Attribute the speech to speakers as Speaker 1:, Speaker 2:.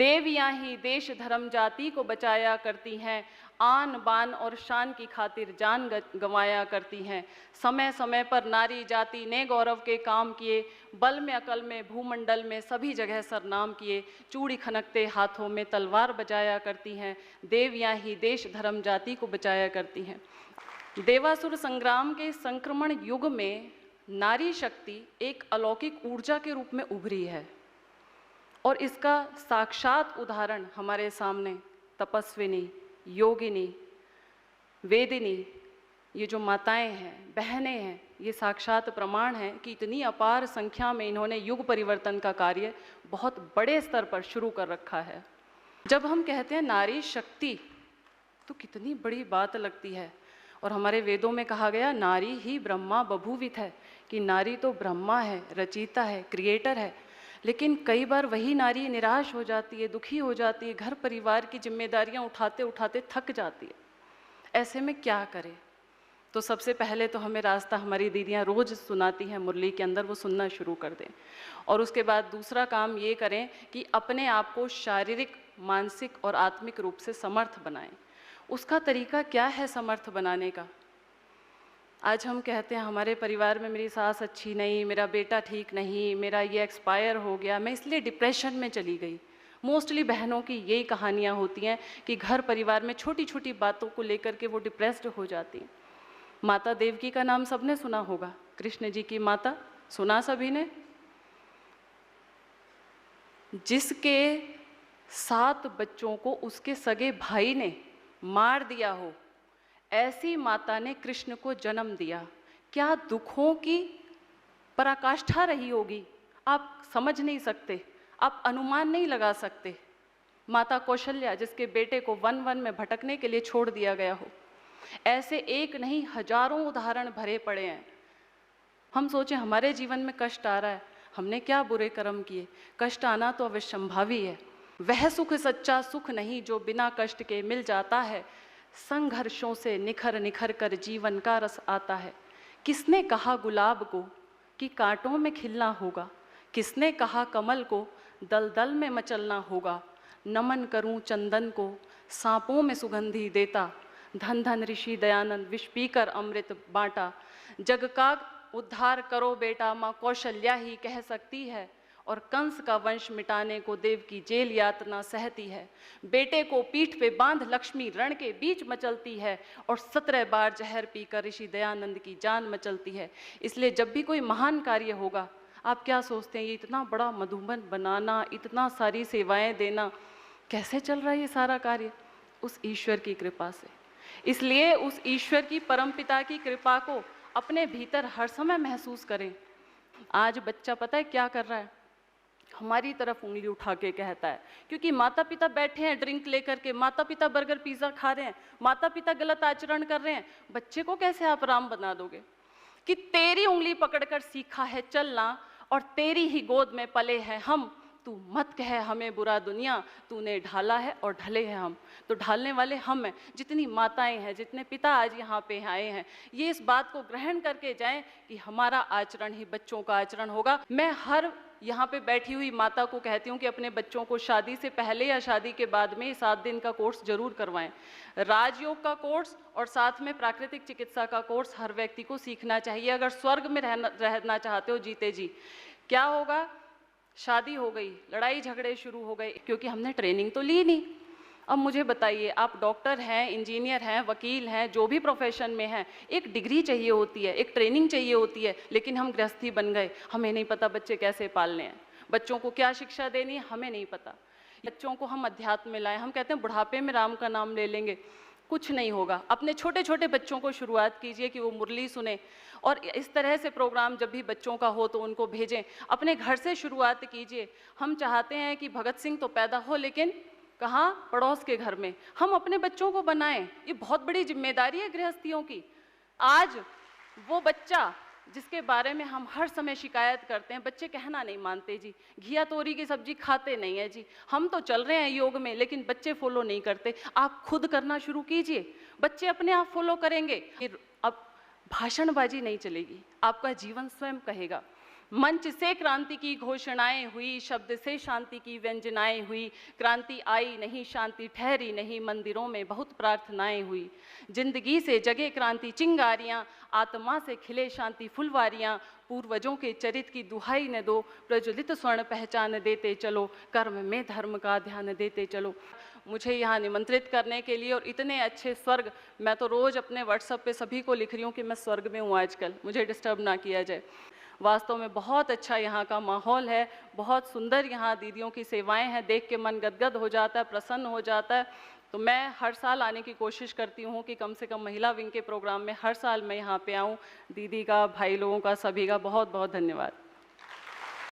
Speaker 1: देवियां ही देश धर्म जाति को बचाया करती हैं, आन बान और शान की खातिर जान गंवाया करती हैं। समय समय पर नारी जाति ने गौरव के काम किए, बल में अकल में भूमंडल में सभी जगह सरनाम किए। चूड़ी खनकते हाथों में तलवार बजाया करती हैं, देवियां ही देश धर्म जाति को बचाया करती हैं। देवासुर संग्राम के संक्रमण युग में नारी शक्ति एक अलौकिक ऊर्जा के रूप में उभरी है और इसका साक्षात उदाहरण हमारे सामने तपस्विनी, योगिनी, वेदिनी, ये जो माताएं हैं, बहनें हैं, ये साक्षात प्रमाण है कि इतनी अपार संख्या में इन्होंने युग परिवर्तन का कार्य बहुत बड़े स्तर पर शुरू कर रखा है। जब हम कहते हैं नारी शक्ति तो कितनी बड़ी बात लगती है। और हमारे वेदों में कहा गया नारी ही ब्रह्मा बभूवित है, कि नारी तो ब्रह्मा है, रचयिता है, क्रिएटर है। लेकिन कई बार वही नारी निराश हो जाती है, दुखी हो जाती है, घर परिवार की जिम्मेदारियां उठाते उठाते थक जाती है। ऐसे में क्या करें? तो सबसे पहले तो हमें रास्ता हमारी दीदियां रोज सुनाती हैं मुरली के अंदर, वो सुनना शुरू कर दें। और उसके बाद दूसरा काम ये करें कि अपने आप को शारीरिक, मानसिक और आत्मिक रूप से समर्थ बनाएं। उसका तरीका क्या है समर्थ बनाने का? आज हम कहते हैं हमारे परिवार में मेरी सास अच्छी नहीं, मेरा बेटा ठीक नहीं, मेरा ये एक्सपायर हो गया, मैं इसलिए डिप्रेशन में चली गई। मोस्टली बहनों की यही कहानियाँ होती हैं कि घर परिवार में छोटी छोटी बातों को लेकर के वो डिप्रेस्ड हो जाती हैं। माता देवकी का नाम सबने सुना होगा, कृष्ण जी की माता, सुना सभी ने? जिसके 7 बच्चों को उसके सगे भाई ने मार दिया हो, ऐसी माता ने कृष्ण को जन्म दिया। क्या दुखों की पराकाष्ठा रही होगी, आप समझ नहीं सकते, आप अनुमान नहीं लगा सकते। माता कौशल्या, जिसके बेटे को वन में भटकने के लिए छोड़ दिया गया हो। ऐसे एक नहीं हजारों उदाहरण भरे पड़े हैं। हम सोचें हमारे जीवन में कष्ट आ रहा है, हमने क्या बुरे कर्म किए? कष्ट आना तो अवश्यंभावी है। वह सुख सच्चा सुख नहीं जो बिना कष्ट के मिल जाता है, संघर्षों से निखर निखर कर जीवन का रस आता है। किसने कहा गुलाब को कि कांटों में खिलना होगा? किसने कहा कमल को दलदल में मचलना होगा? नमन करूं चंदन को सांपों में सुगंधी देता, धन धन ऋषि दयानंद विष पीकर अमृत बांटा। जग का उद्धार करो बेटा, माँ कौशल्या ही कह सकती है, और कंस का वंश मिटाने को देव की जेल यातना सहती है। बेटे को पीठ पे बांध लक्ष्मी रण के बीच मचलती है, और 17 बार जहर पीकर ऋषि दयानंद की जान मचलती है। इसलिए जब भी कोई महान कार्य होगा, आप क्या सोचते हैं ये इतना बड़ा मधुबन बनाना, इतना सारी सेवाएं देना, कैसे चल रहा है ये सारा कार्य? उस ईश्वर की कृपा से। इसलिए उस ईश्वर की परमपिता की कृपा को अपने भीतर हर समय महसूस करें। आज बच्चा पता है क्या कर रहा है? हमारी तरफ उंगली उठा के कहता है, क्योंकि माता पिता बैठे हैं ड्रिंक लेकर के, माता पिता बर्गर पिज्जा खा रहे हैं, माता पिता गलत आचरण कर रहे हैं। बच्चे को कैसे आप राम बना दोगे? कि तेरी उंगली पकड़कर सीखा है चलना और तेरी ही गोद में पले हैं हम, तू मत कह हमें बुरा दुनिया, तूने ढाला है और ढले हैं हम। तो ढालने वाले हम हैं। जितनी माताएं हैं, जितने पिता आज यहाँ पे आए हैं, ये इस बात को ग्रहण करके जाएं कि हमारा आचरण ही बच्चों का आचरण होगा। मैं हर यहाँ पे बैठी हुई माता को कहती हूँ कि अपने बच्चों को शादी से पहले या शादी के बाद में 7 दिन का कोर्स जरूर करवाएं। राजयोग का कोर्स और साथ में प्राकृतिक चिकित्सा का कोर्स हर व्यक्ति को सीखना चाहिए, अगर स्वर्ग में रहना चाहते हो जीते जी। क्या होगा? शादी हो गई, लड़ाई झगड़े शुरू हो गए, क्योंकि हमने ट्रेनिंग तो ली नहीं। अब मुझे बताइए, आप डॉक्टर हैं, इंजीनियर हैं, वकील हैं, जो भी प्रोफेशन में हैं, एक डिग्री चाहिए होती है, एक ट्रेनिंग चाहिए होती है, लेकिन हम गृहस्थी बन गए। हमें नहीं पता बच्चे कैसे पालने हैं, बच्चों को क्या शिक्षा देनी है, हमें नहीं पता। बच्चों को हम अध्यात्म में लाएं, हम कहते हैं बुढ़ापे में राम का नाम ले लेंगे, कुछ नहीं होगा। अपने छोटे छोटे बच्चों को शुरुआत कीजिए कि वो मुरली सुने, और इस तरह से प्रोग्राम जब भी बच्चों का हो तो उनको भेजें। अपने घर से शुरुआत कीजिए। हम चाहते हैं कि भगत सिंह तो पैदा हो, लेकिन कहाँ? पड़ोस के घर में। हम अपने बच्चों को बनाएं, ये बहुत बड़ी जिम्मेदारी है गृहस्थियों की। आज वो बच्चा जिसके बारे में हम हर समय शिकायत करते हैं, बच्चे कहना नहीं मानते जी, घिया तोरी की सब्जी खाते नहीं है जी, हम तो चल रहे हैं योग में, लेकिन बच्चे फॉलो नहीं करते। आप खुद करना शुरू कीजिए, बच्चे अपने आप फॉलो करेंगे। अब भाषणबाजी नहीं चलेगी, आपका जीवन स्वयं कहेगा। मंच से क्रांति की घोषणाएं हुई, शब्द से शांति की व्यंजनाएं हुई। क्रांति आई नहीं, शांति ठहरी नहीं, मंदिरों में बहुत प्रार्थनाएं हुई। जिंदगी से जगे क्रांति चिंगारियां, आत्मा से खिले शांति फुलवारियां। पूर्वजों के चरित की दुहाई न दो, प्रज्वलित स्वर्ण पहचान देते चलो, कर्म में धर्म का ध्यान देते चलो। मुझे यहाँ निमंत्रित करने के लिए और इतने अच्छे स्वर्ग, मैं तो रोज़ अपने व्हाट्सएप पे सभी को लिख रही हूँ कि मैं स्वर्ग में हूँ आजकल, मुझे डिस्टर्ब ना किया जाए। वास्तव में बहुत अच्छा यहाँ का माहौल है, बहुत सुंदर यहाँ दीदियों की सेवाएं हैं, देख के मन गदगद हो जाता है, प्रसन्न हो जाता है। तो मैं हर साल आने की कोशिश करती हूँ कि कम से कम महिला विंग के प्रोग्राम में हर साल मैं यहाँ पे आऊँ। दीदी का, भाई लोगों का, सभी का बहुत बहुत धन्यवाद।